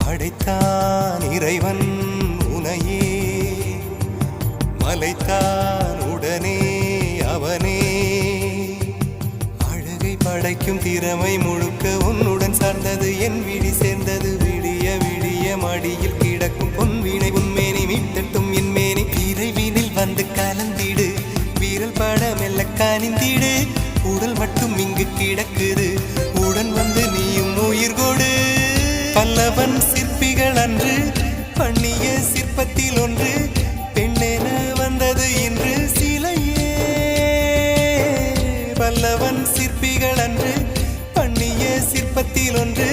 படைத்தான் இறைவன் உனையே, மலைத்தான் உடனே அவனே. அழகை படைக்கும் திறமை முழுக்க உன்னுடன் சார்ந்தது, என் விழி சேர்ந்தது. விடிய விடிய மடியில் கிடக்கும் பொன்வினை உன்மேனி மீட்டட்டும் என் மேனி. விரைவினில் வந்து கலந்திடு, வீரல் பட மெல்ல கனிந்திடு. உடல் மட்டும் இங்கு கிடக்குது, உடன் வந்து நீயும் உயிர் கொடு. பல்லவன் சிற்பிகள் அன்று பண்ணிய சிற்பத்தில் ஒன்று, பெண்ணென வந்தது இன்று சிலையே. பல்லவன் சிற்பிகள் அன்று பண்ணிய சிற்பத்தில் ஒன்று,